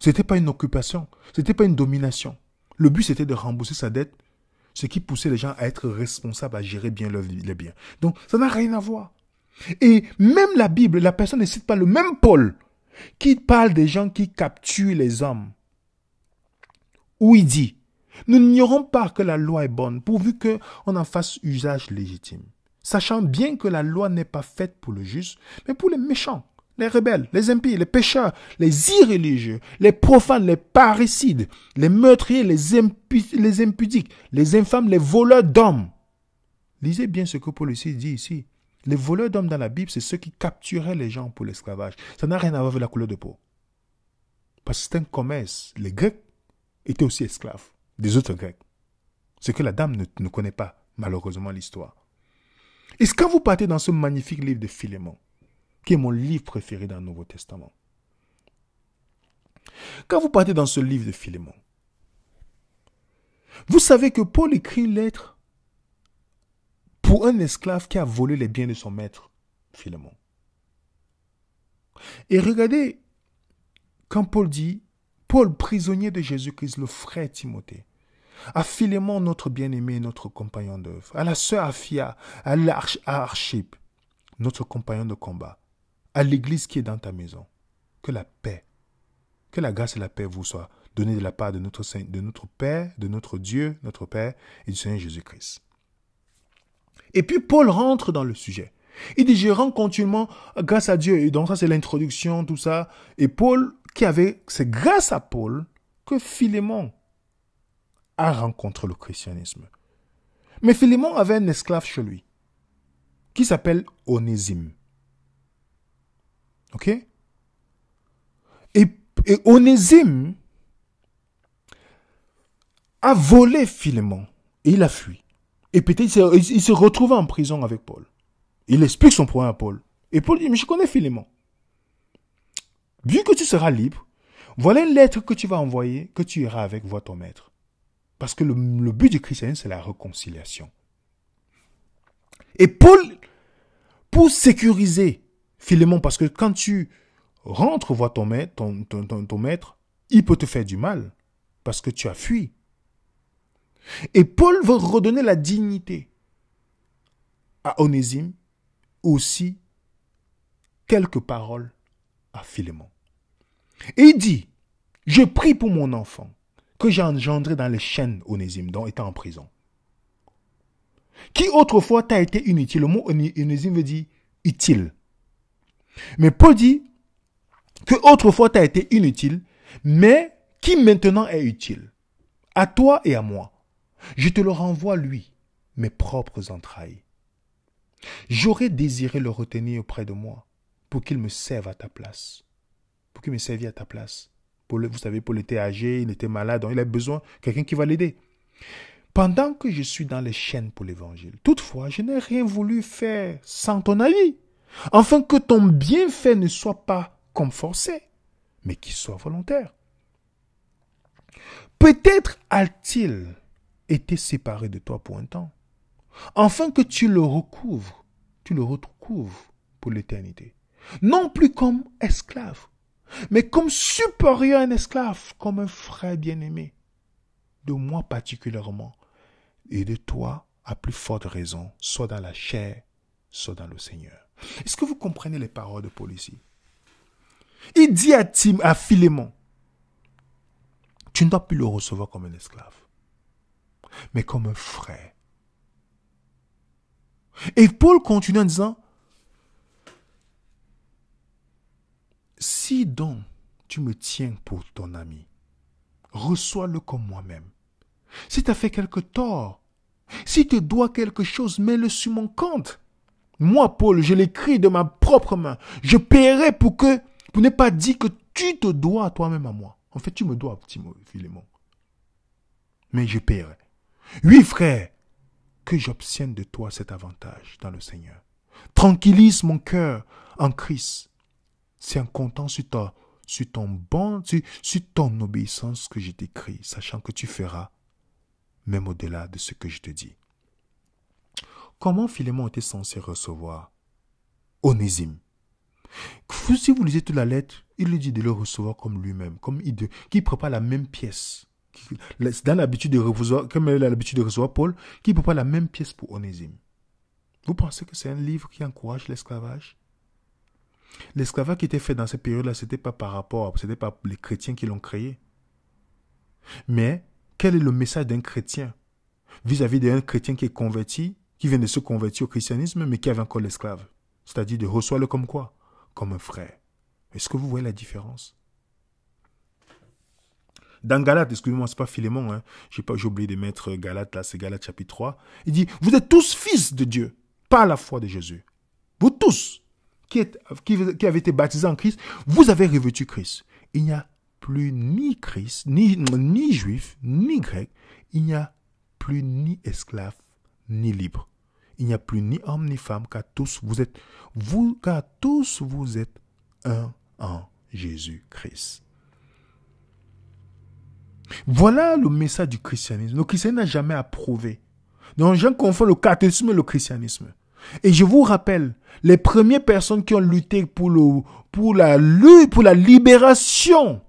Ce n'était pas une occupation. Ce n'était pas une domination. Le but, c'était de rembourser sa dette, ce qui poussait les gens à être responsables, à gérer bien les biens. Donc, ça n'a rien à voir. Et même la Bible, la personne ne cite pas le même Paul qui parle des gens qui capturent les hommes. Où il dit, nous n'ignorons pas que la loi est bonne, pourvu qu'on en fasse usage légitime. Sachant bien que la loi n'est pas faite pour le juste, mais pour les méchants, les rebelles, les impies, les pécheurs, les irréligieux, les profanes, les parricides, les meurtriers, les impudiques, les infâmes, les voleurs d'hommes. Lisez bien ce que Paul ici dit ici. Les voleurs d'hommes dans la Bible, c'est ceux qui capturaient les gens pour l'esclavage. Ça n'a rien à voir avec la couleur de peau. Parce que c'est un commerce. Les Grecs étaient aussi esclaves des autres Grecs. Ce que la dame ne connaît pas, malheureusement, l'histoire. Et quand vous partez dans ce magnifique livre de Philémon, qui est mon livre préféré dans le Nouveau Testament, quand vous partez dans ce livre de Philémon, vous savez que Paul écrit une lettre pour un esclave qui a volé les biens de son maître, Philémon. Et regardez, quand Paul dit, Paul, prisonnier de Jésus-Christ, le frère Timothée, à Philémon, notre bien-aimé, notre compagnon d'œuvre, à la sœur Aphia, à Archippe, notre compagnon de combat, à l'église qui est dans ta maison, que la paix, que la grâce et la paix vous soient données de la part de notre Père, de notre Dieu, notre Père et du Seigneur Jésus-Christ. Et puis Paul rentre dans le sujet. Il dit, je rends continuellement grâce à Dieu. Et donc ça, c'est l'introduction, tout ça. Et Paul, c'est grâce à Paul que Philémon a rencontré le christianisme. Mais Philémon avait un esclave chez lui, qui s'appelle Onésime. Ok? Et Onésime a volé Philémon et il a fui. Et peut-être il se retrouve en prison avec Paul. Il explique son problème à Paul. Et Paul dit, mais je connais Philémon. Vu que tu seras libre, voilà une lettre que tu vas envoyer, que tu iras avec voir ton maître. Parce que le but du christianisme, c'est la réconciliation. Et Paul, pour sécuriser Philémon, parce que quand tu rentres voir ton maître, il peut te faire du mal, parce que tu as fui. Et Paul veut redonner la dignité à Onésime, aussi quelques paroles à Philémon. Et il dit, je prie pour mon enfant, que j'ai engendré dans les chaînes, Onésime, dont étant en prison, qui autrefois t'a été inutile. Le mot Onésime veut dire utile. Mais Paul dit que autrefois t'a été inutile, mais qui maintenant est utile, à toi et à moi. Je te le renvoie, lui, mes propres entrailles. J'aurais désiré le retenir auprès de moi pour qu'il me serve à ta place. Pour qu'il me serve à ta place. Vous savez, Paul était âgé, il était malade, donc il a besoin de quelqu'un qui va l'aider. Pendant que je suis dans les chaînes pour l'évangile, toutefois, je n'ai rien voulu faire sans ton avis, afin que ton bienfait ne soit pas comme forcé, mais qu'il soit volontaire. Peut-être a-t-il été séparé de toi pour un temps, afin que tu le retrouves pour l'éternité. Non plus comme esclave, mais comme supérieur à un esclave, comme un frère bien-aimé. De moi particulièrement, et de toi à plus forte raison, soit dans la chair, soit dans le Seigneur. Est-ce que vous comprenez les paroles de Paul ici? Il dit à Philémon, tu ne dois plus le recevoir comme un esclave, mais comme un frère. Et Paul continue en disant, si donc tu me tiens pour ton ami, reçois-le comme moi-même. Si tu as fait quelque tort, si tu dois quelque chose, mets-le sur mon compte. Moi, Paul, je l'écris de ma propre main. Je paierai pour ne pas dire que tu te dois toi-même à moi. En fait, tu me dois, Philémon. Mais je paierai. Oui, frère, que j'obtienne de toi cet avantage dans le Seigneur. Tranquillise mon cœur en Christ. C'est en comptant sur ton obéissance que je t'écris, sachant que tu feras même au-delà de ce que je te dis. Comment Philémon était censé recevoir Onésime? Si vous lisez toute la lettre, il lui dit de le recevoir comme lui-même, comme qui prépare la même pièce. Dans l'habitude de recevoir, comme il a l'habitude de recevoir Paul, qui prépare la même pièce pour Onésime. Vous pensez que c'est un livre qui encourage l'esclavage? L'esclavage qui était fait dans cette période-là, c'était pas les chrétiens qui l'ont créé. Mais quel est le message d'un chrétien vis-à-vis d'un chrétien qui est converti, qui vient de se convertir au christianisme, mais qui avait encore l'esclave? C'est-à-dire de recevoir-le comme quoi? Comme un frère. Est-ce que vous voyez la différence? Dans Galates, excusez-moi, c'est pas Philémon, hein. J'ai oublié de mettre Galates, là, c'est Galates chapitre 3. Il dit, vous êtes tous fils de Dieu, par la foi de Jésus. Vous tous, qui avez été baptisés en Christ, vous avez revêtu Christ. Il n'y a plus ni Christ, ni juif, ni grec. Il n'y a plus ni esclave, ni libre. Il n'y a plus ni homme, ni femme, car tous vous êtes un en Jésus-Christ. Voilà le message du christianisme. Le christianisme n'a jamais approuvé. Donc, j'en confonds le catholicisme et le christianisme. Et je vous rappelle, les premières personnes qui ont lutté pour la libération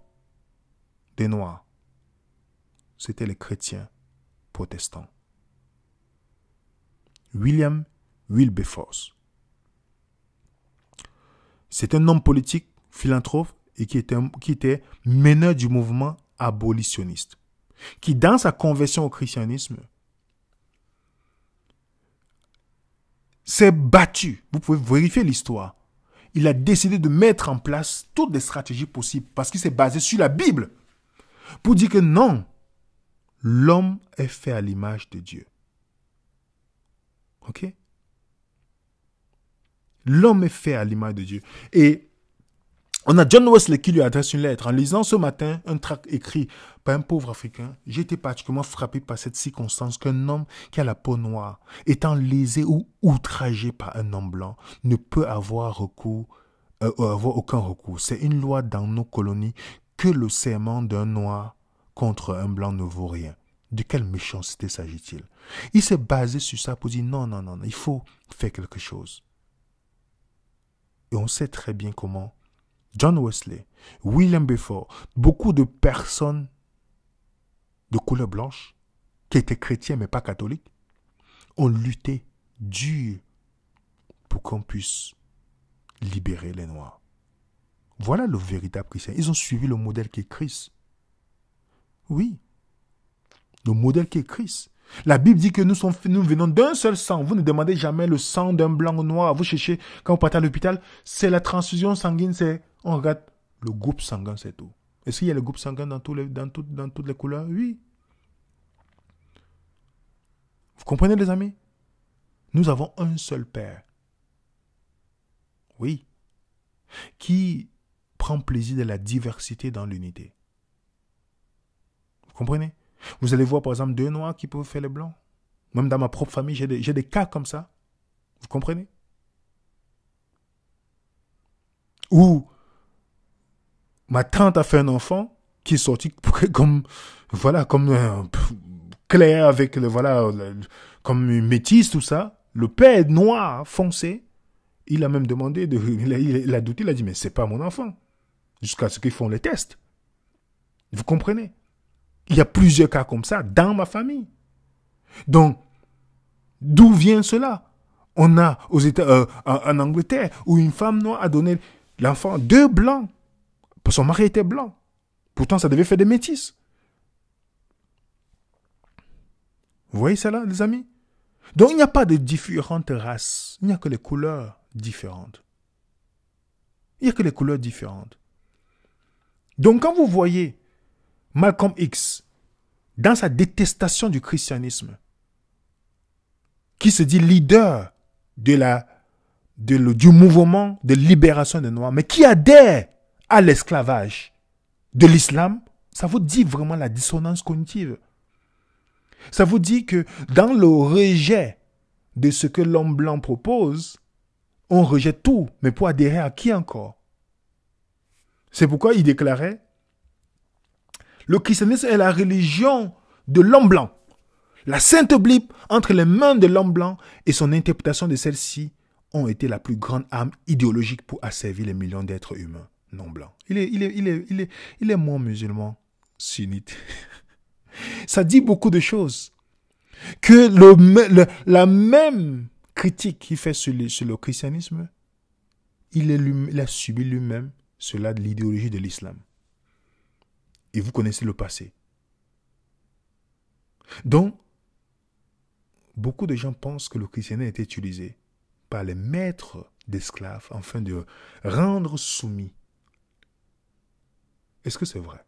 des Noirs, c'était les chrétiens protestants. William Wilberforce. C'est un homme politique, philanthrope, et qui était meneur du mouvement abolitionniste, qui dans sa conversion au christianisme s'est battu. Vous pouvez vérifier l'histoire. Il a décidé de mettre en place toutes les stratégies possibles parce qu'il s'est basé sur la Bible pour dire que non, l'homme est fait à l'image de Dieu. Ok? L'homme est fait à l'image de Dieu. Et on a John Wesley qui lui adresse une lettre. En lisant ce matin un tract écrit par un pauvre Africain, j'ai été particulièrement frappé par cette circonstance qu'un homme qui a la peau noire, étant lésé ou outragé par un homme blanc, ne peut avoir aucun recours. C'est une loi dans nos colonies que le serment d'un noir contre un blanc ne vaut rien. De quelle méchanceté s'agit-il? Il s'est basé sur ça pour dire non, il faut faire quelque chose. Et on sait très bien comment John Wesley, William Wilberforce, beaucoup de personnes de couleur blanche, qui étaient chrétiens mais pas catholiques, ont lutté dur pour qu'on puisse libérer les Noirs. Voilà le véritable chrétien. Ils ont suivi le modèle qui est Christ. Oui, le modèle qui est Christ. La Bible dit que nous venons d'un seul sang. Vous ne demandez jamais le sang d'un blanc ou noir. Vous cherchez, quand vous partez à l'hôpital, c'est la transfusion sanguine, on regarde le groupe sanguin, c'est tout. Est-ce qu'il y a le groupe sanguin dans toutes les couleurs? Oui. Vous comprenez, les amis? Nous avons un seul Père. Oui. Qui prend plaisir de la diversité dans l'unité. Vous comprenez? Vous allez voir, par exemple, deux noirs qui peuvent faire les blancs. Même dans ma propre famille, j'ai des cas comme ça. Vous comprenez? Ou ma tante a fait un enfant qui est sorti comme clair avec comme métisse, tout ça. Le père est noir, foncé. Il a même demandé, il a douté, il a dit, mais c'est pas mon enfant. Jusqu'à ce qu'ils font les tests. Vous comprenez? Il y a plusieurs cas comme ça dans ma famille. Donc, d'où vient cela? On a en Angleterre, où une femme noire a donné l'enfant deux blancs. Son mari était blanc. Pourtant, ça devait faire des métis. Vous voyez ça là, les amis? Donc, il n'y a pas de différentes races. Il n'y a que les couleurs différentes. Il n'y a que les couleurs différentes. Donc, quand vous voyez Malcolm X, dans sa détestation du christianisme, qui se dit leader du mouvement de libération des Noirs, mais qui adhère à l'esclavage de l'islam, ça vous dit vraiment la dissonance cognitive. Ça vous dit que dans le rejet de ce que l'homme blanc propose, on rejette tout, mais pour adhérer à qui encore? C'est pourquoi il déclarait: le christianisme est la religion de l'homme blanc. La sainte Bible entre les mains de l'homme blanc et son interprétation de celle-ci ont été la plus grande arme idéologique pour asservir les millions d'êtres humains non blancs. Il est moins musulman, sunnite. Ça dit beaucoup de choses. Que la même critique qu'il fait sur le christianisme, il a subi lui-même cela de l'idéologie de l'islam. Et vous connaissez le passé. Donc, beaucoup de gens pensent que le christianisme a été utilisé par les maîtres d'esclaves afin de rendre soumis. Est-ce que c'est vrai?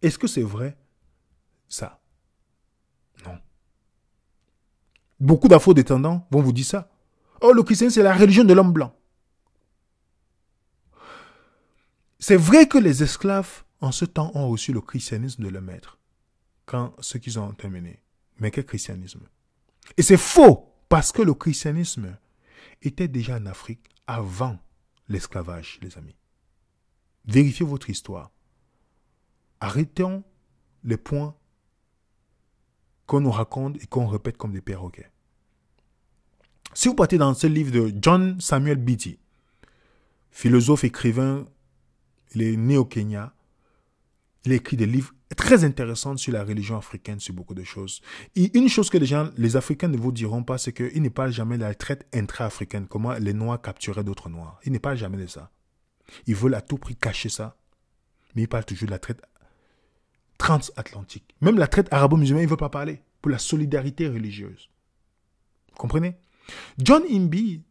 Est-ce que c'est vrai, ça? Non. Beaucoup d'afro-descendants vont vous dire ça. Oh, le christianisme, c'est la religion de l'homme blanc. C'est vrai que les esclaves, en ce temps, ont reçu le christianisme de leur maître, quand ceux qu'ils ont terminé. Mais quel christianisme? Et c'est faux, parce que le christianisme était déjà en Afrique avant l'esclavage, les amis. Vérifiez votre histoire. Arrêtons les points qu'on nous raconte et qu'on répète comme des perroquets. Si vous partez dans ce livre de John Samuel Beatty, philosophe, écrivain, il est né au Kenya, il a écrit des livres très intéressants sur la religion africaine, sur beaucoup de choses. Et une chose que les Africains ne vous diront pas, c'est qu'ils ne parlent jamais de la traite intra-africaine, comment les Noirs capturaient d'autres Noirs. Ils ne parlent jamais de ça. Ils veulent à tout prix cacher ça, mais ils parlent toujours de la traite transatlantique. Même la traite arabo-musulmane, ils ne veulent pas parler, pour la solidarité religieuse. Vous comprenez? John Beatty,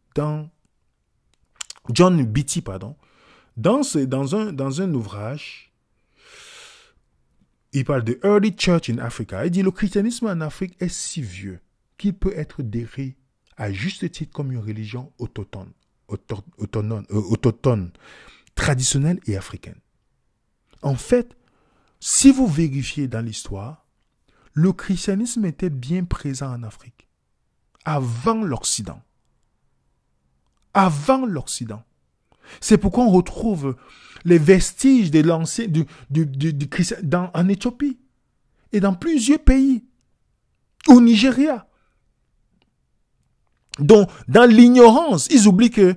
dans un ouvrage, il parle de Early Church in Africa. Il dit le christianisme en Afrique est si vieux qu'il peut être décrit à juste titre comme une religion autochtone, traditionnelle et africaine. En fait, si vous vérifiez dans l'histoire, le christianisme était bien présent en Afrique avant l'Occident. Avant l'Occident. C'est pourquoi on retrouve les vestiges de l'ancien du christianisme en Éthiopie et dans plusieurs pays, au Nigeria. Donc, dans l'ignorance, ils oublient que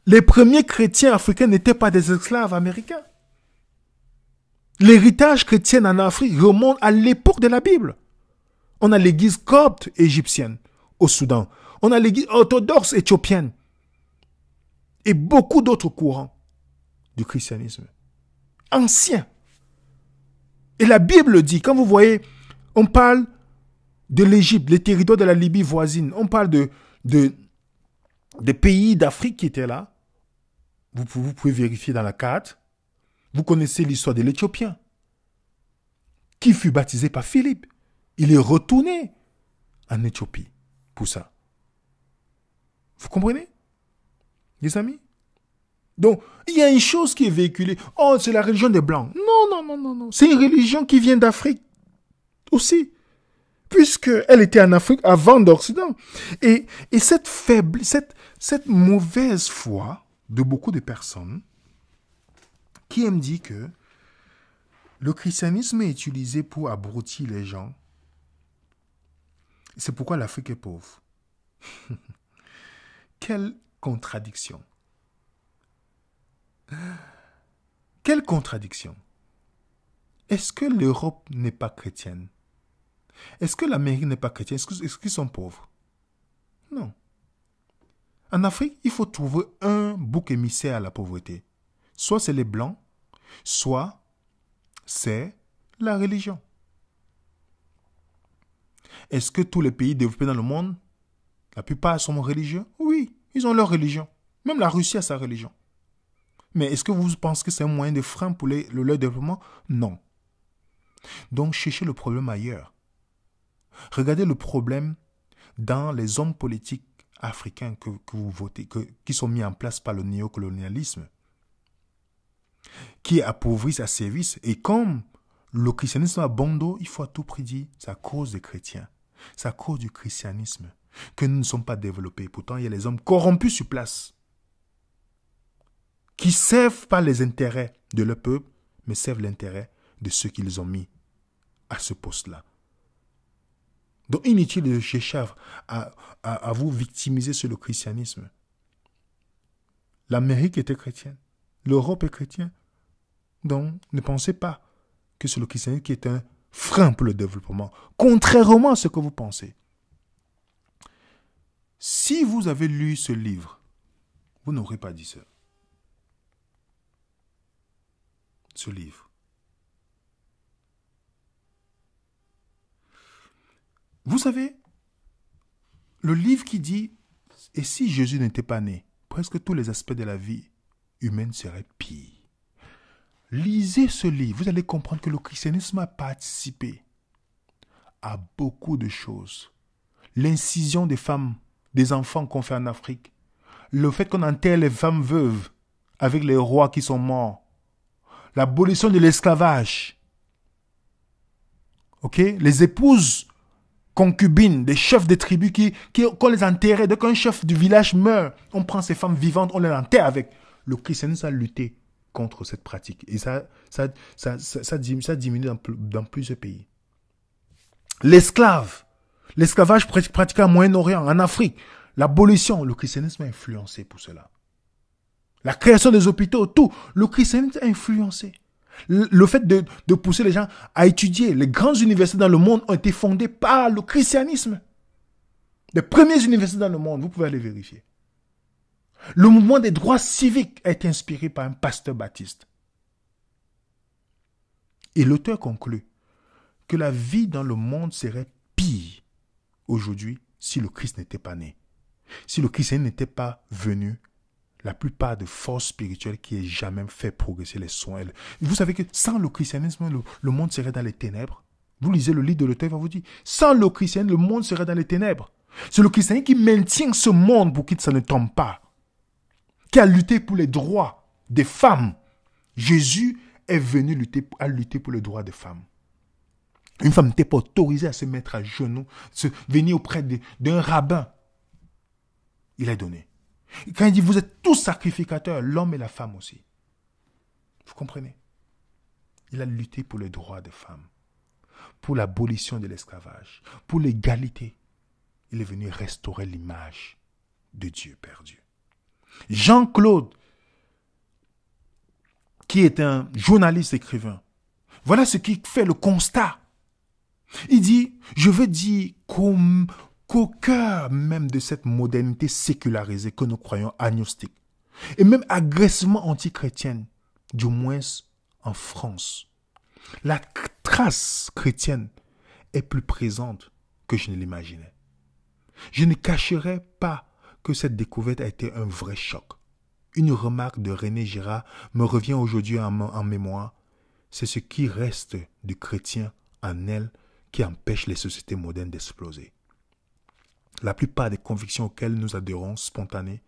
les premiers chrétiens africains n'étaient pas des esclaves américains. L'héritage chrétien en Afrique remonte à l'époque de la Bible. On a l'église copte égyptienne au Soudan. On a l'église orthodoxe éthiopienne. Et beaucoup d'autres courants du christianisme ancien. Et la Bible dit, quand vous voyez, on parle de l'Égypte, les territoires de la Libye voisine, on parle des pays d'Afrique qui étaient là. Vous pouvez vérifier dans la carte. Vous connaissez l'histoire de l'Éthiopien, qui fut baptisé par Philippe. Il est retourné en Éthiopie pour ça. Vous comprenez, les amis? Donc, il y a une chose qui est véhiculée. Oh, c'est la religion des Blancs. Non. C'est une religion qui vient d'Afrique aussi, puisqu'elle était en Afrique avant l'Occident. Et cette mauvaise foi de beaucoup de personnes qui aiment dire que le christianisme est utilisé pour abrutir les gens. C'est pourquoi l'Afrique est pauvre. Quelle contradiction. Quelle contradiction. Est-ce que l'Europe n'est pas chrétienne? Est-ce que l'Amérique n'est pas chrétienne? Est-ce qu'ils sont pauvres? Non. En Afrique, il faut trouver un bouc émissaire à la pauvreté. Soit c'est les Blancs, soit c'est la religion. Est-ce que tous les pays développés dans le monde, la plupart sont religieux? Oui, ils ont leur religion. Même la Russie a sa religion. Mais est-ce que vous pensez que c'est un moyen de frein pour leur développement? Non. Donc, cherchez le problème ailleurs. Regardez le problème dans les hommes politiques africains que vous votez, qui sont mis en place par le néocolonialisme, qui appauvrissent à service. Et comme le christianisme a bon dos, il faut à tout prix dire, c'est à cause des chrétiens. C'est à cause du christianisme que nous ne sommes pas développés. Pourtant, il y a les hommes corrompus sur place, qui ne servent pas les intérêts de leur peuple, mais servent l'intérêt de ceux qui les ont mis à ce poste-là. Donc inutile de chercher à vous victimiser sur le christianisme. L'Amérique était chrétienne. L'Europe est chrétienne. Donc ne pensez pas que c'est le christianisme qui est un frein pour le développement. Contrairement à ce que vous pensez. Si vous avez lu ce livre, vous n'aurez pas dit ça. Ce livre. Vous savez, le livre qui dit, et si Jésus n'était pas né, presque tous les aspects de la vie humaine seraient pires. Lisez ce livre, vous allez comprendre que le christianisme a participé à beaucoup de choses. L'incision des femmes, des enfants qu'on fait en Afrique, le fait qu'on enterre les femmes veuves avec les rois qui sont morts, l'abolition de l'esclavage, les épouses concubines des chefs des tribus qu'on les enterrait. Dès qu'un chef du village meurt, on prend ces femmes vivantes, on les enterre avec. Le christianisme a lutté contre cette pratique. Et ça diminue dans plusieurs pays. L'esclavage pratiqué au Moyen-Orient, en Afrique, l'abolition, le christianisme a influencé pour cela. La création des hôpitaux, tout, le christianisme a influencé. Le fait de pousser les gens à étudier, les grandes universités dans le monde ont été fondées par le christianisme. Les premières universités dans le monde, vous pouvez aller vérifier. Le mouvement des droits civiques a été inspiré par un pasteur baptiste. Et l'auteur conclut que la vie dans le monde serait pire aujourd'hui si le Christ n'était pas né. Si le christianisme n'était pas venu, la plupart des forces spirituelles qui aient jamais fait progresser les soins. Vous savez que sans le christianisme, le monde serait dans les ténèbres. Vous lisez le livre de l'auteur, il va vous dire, sans le christianisme, le monde serait dans les ténèbres. C'est le christianisme qui maintient ce monde pour que ça ne tombe pas. Qui a lutté pour les droits des femmes. Jésus est venu lutter pour les droits des femmes. Une femme n'était pas autorisée à se mettre à genoux, venir auprès d'un rabbin. Il a donné. Quand il dit, vous êtes tous sacrificateurs, l'homme et la femme aussi. Vous comprenez? Il a lutté pour les droits des femmes, pour l'abolition de l'esclavage, pour l'égalité. Il est venu restaurer l'image de Dieu perdu. Jean-Claude, qui est un journaliste écrivain, voilà ce qui fait le constat. Il dit, je veux dire qu'au cœur même de cette modernité sécularisée que nous croyons agnostique, et même agressivement anti-chrétienne, du moins en France, la trace chrétienne est plus présente que je ne l'imaginais. Je ne cacherai pas que cette découverte a été un vrai choc. Une remarque de René Girard me revient aujourd'hui en mémoire. C'est ce qui reste du chrétien en elle qui empêche les sociétés modernes d'exploser. La plupart des convictions auxquelles nous adhérons spontanées,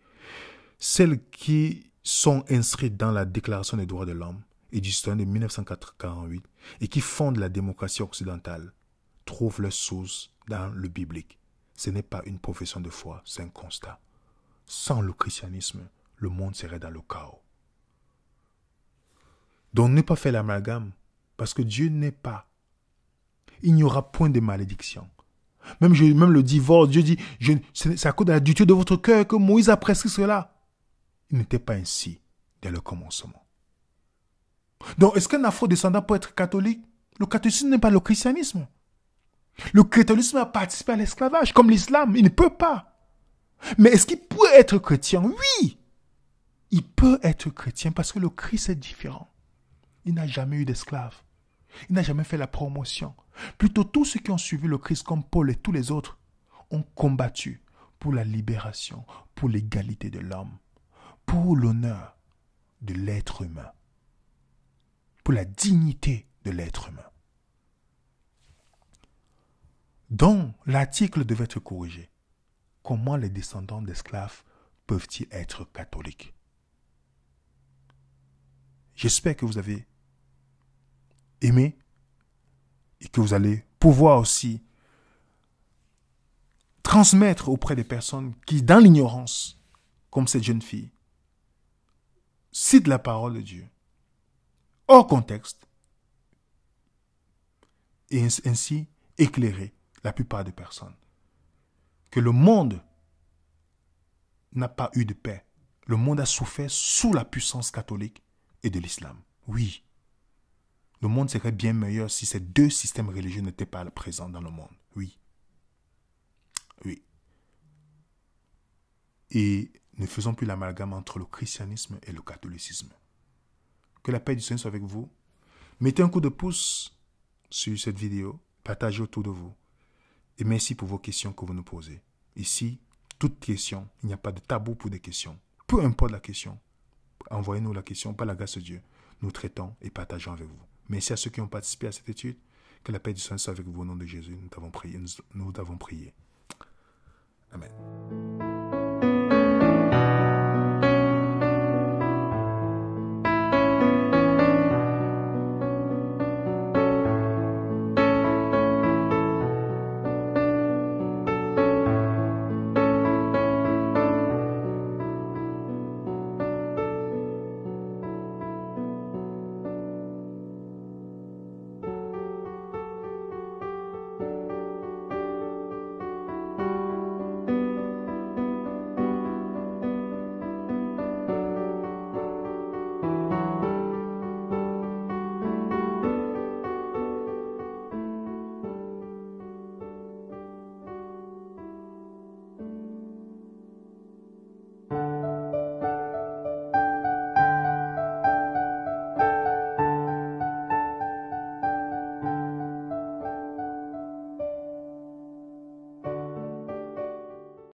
celles qui sont inscrites dans la Déclaration des droits de l'homme et du citoyen de 1948 et qui fondent la démocratie occidentale, trouvent leur source dans le biblique. Ce n'est pas une profession de foi, c'est un constat. Sans le christianisme, le monde serait dans le chaos. Donc ne pas faire l'amalgame, parce que Dieu n'est pas. Il n'y aura point de malédiction. Même le divorce, Dieu dit, c'est à cause de la dureté de votre cœur que Moïse a prescrit cela. Il n'était pas ainsi dès le commencement. Donc, est-ce qu'un afro-descendant peut être catholique? Le catholicisme n'est pas le christianisme. Le catholicisme a participé à l'esclavage, comme l'islam. Il ne peut pas. Mais est-ce qu'il peut être chrétien? Oui. Il peut être chrétien parce que le Christ est différent. Il n'a jamais eu d'esclave. Il n'a jamais fait la promotion. Plutôt tous ceux qui ont suivi le Christ comme Paul et tous les autres ont combattu pour la libération, pour l'égalité de l'homme, pour l'honneur de l'être humain, pour la dignité de l'être humain. Donc, l'article devait être corrigé. Comment les descendants d'esclaves peuvent-ils être catholiques? J'espère que vous avez aimé et que vous allez pouvoir aussi transmettre auprès des personnes qui, dans l'ignorance, comme cette jeune fille, citent la parole de Dieu hors contexte et ainsi éclairer la plupart des personnes. Que le monde n'a pas eu de paix. Le monde a souffert sous la puissance catholique et de l'islam. Oui. Le monde serait bien meilleur si ces deux systèmes religieux n'étaient pas présents dans le monde. Oui. Oui. Et ne faisons plus l'amalgame entre le christianisme et le catholicisme. Que la paix du Seigneur soit avec vous. Mettez un coup de pouce sur cette vidéo. Partagez autour de vous. Et merci pour vos questions que vous nous posez. Ici, toute question, il n'y a pas de tabou pour des questions. Peu importe la question, envoyez-nous la question, par la grâce de Dieu. Nous traitons et partageons avec vous. Merci à ceux qui ont participé à cette étude. Que la paix du Seigneur soit avec vous au nom de Jésus. Nous t'avons prié. Amen.